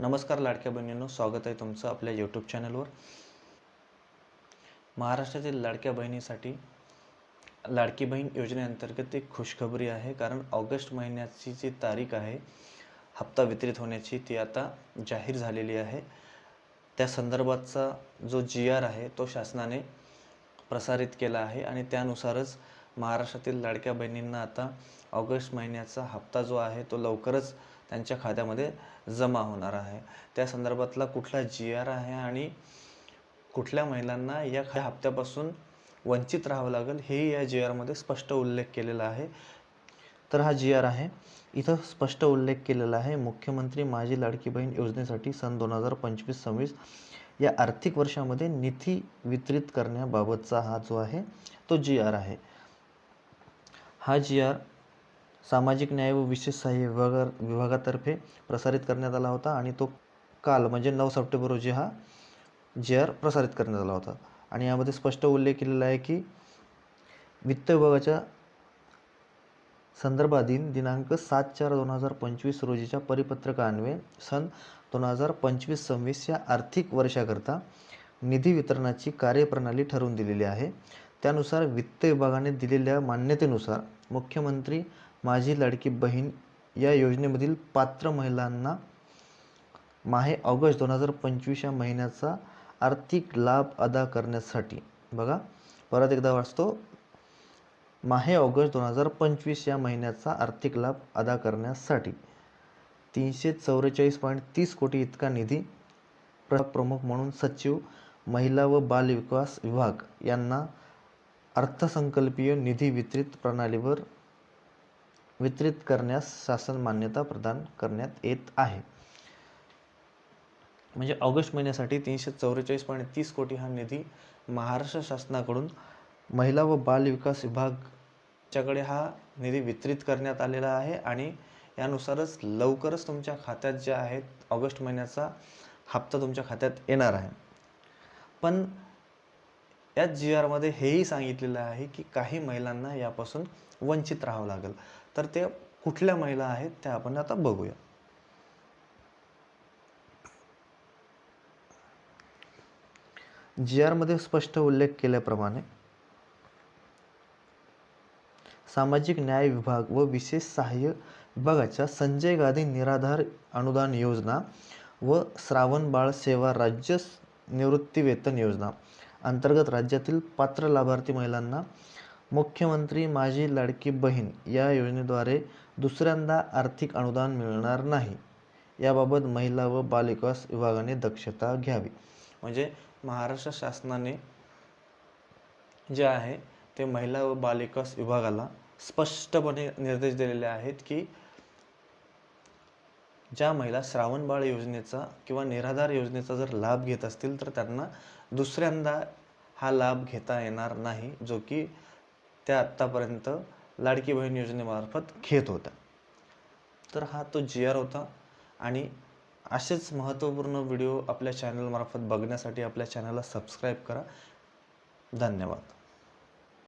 नमस्कार लाडक्या बहिणींनो, स्वागत आहे तुमचं आपल्या यूट्यूब चॅनलवर। महाराष्ट्रातील लाडक्या बहिणीसाठी लाडकी बहीण योजनेअंतर्गत एक खुशखबरी आहे, कारण ऑगस्ट महिन्याची जी तारीख आहे हप्ता वितरित होण्याची ती आता जाहीर झालेली आहे। त्या संदर्भातचा जो GR आहे तो शासनाने प्रसारित केला आहे आणि त्यानुसारच महाराष्ट्रातील लाडक्या बहिणींना आता ऑगस्ट महिन्याचा हप्ता जो आहे तो लवकरच त्यांच्या खात्यामध्ये जमा होणार आहे। त्या संदर्भातला कुठला GR आहे आणि कुठल्या महिलांना या हप्त्यापासून वंचित राहावं लागेल हेही या GR मध्ये स्पष्ट उल्लेख केलेला आहे। तर हा GR आहे, इथं स्पष्ट उल्लेख केलेला आहे, मुख्यमंत्री माझी लाडकी बहीण योजनेसाठी सन 2025-26 या आर्थिक वर्षामध्ये निधी वितरित करण्याबाबतचा हा जो आहे तो GR आहे। हा GR सामाजिक न्याय व विशेष सहाय्य विभागातर्फे प्रसारित करण्यात आला होता आणि तो काल म्हणजे 9 सप्टेंबर रोजी हा GR प्रसारित करण्यात आला होता। आणि यामध्ये स्पष्ट उल्लेख केलेला आहे की वित्त विभागाच्या संदर्भाधीन दिनांक 7/4/2025 रोजीच्या परिपत्रकान्वये सन 2025-26 या आर्थिक वर्षाकरता निधी वितरणाची कार्यप्रणाली ठरवून दिलेली आहे। त्यानुसार वित्त विभागाने दिलेल्या मान्यतेनुसार मुख्यमंत्री माझी लाडकी बहीण या योजनेमधील पात्र महिलांना माहे ऑगस्ट 2025 या महिन्याचा आर्थिक लाभ अदा करण्यासाठी, बघा परत एकदा वाचतो, माहे ऑगस्ट 2025 या महिन्याचा आर्थिक लाभ अदा करण्यासाठी 344.30 कोटी इतका निधी प्रमुख म्हणून सचिव महिला व बाल विकास विभाग यांना अर्थसंकल्पीय निधी वितरित प्रणालीवर वितरित करण्यास शासन मान्यता प्रदान करण्यात येत आहे। म्हणजे ऑगस्ट महिन्यासाठी 344.30 कोटी हा निधी महाराष्ट्र शासनाकडून महिला व बाल विकास विभागाच्याकडे हा निधी वितरित करण्यात आलेला आहे आणि यानुसारच लवकरच तुमच्या खात्यात जे आहेत ऑगस्ट महिन्याचा हप्ता तुमच्या खात्यात येणार आहे। पण या GR मध्ये हेही सांगितलेलं आहे की काही महिलांना यापासून वंचित राहावं लागेल। तर ते कुठल्या महिला आहेत त्या आपण आता बघूया। GR मध्ये स्पष्ट उल्लेख केल्याप्रमाणे सामाजिक न्याय विभाग व विशेष सहाय्य विभागाच्या संजय गांधी निराधार अनुदान योजना व श्रावण बाळ सेवा राज्य निवृत्तीवेतन योजना अंतर्गत राज्यातील पात्र लाभार्थी महिलांना मुख्यमंत्री माझी लाडकी बहीण या योजनेद्वारे दुसऱ्यांदा आर्थिक अनुदान मिळणार नाही, याबाबत महिला व बाल विकास विभागाने दक्षता घ्यावी। म्हणजे महाराष्ट्र शासनाने जे आहे ते महिला व बाल विकास विभागाला स्पष्टपणे निर्देश दिलेले आहेत की ज्या महिला श्रावण बाळ योजनेचा किंवा निराधार योजनेचा जर लाभ घेत असतील तर त्यांना दुसऱ्यांदा हा लाभ घेता येणार नाही, जो की त्या आत्तापर्यंत लाडकी बहीण योजनेमार्फत घेत होता। तर हा तो GR होता आणि असेच महत्त्वपूर्ण व्हिडिओ आपल्या चॅनलमार्फत बघण्यासाठी आपल्या चॅनलला सबस्क्राईब करा। धन्यवाद।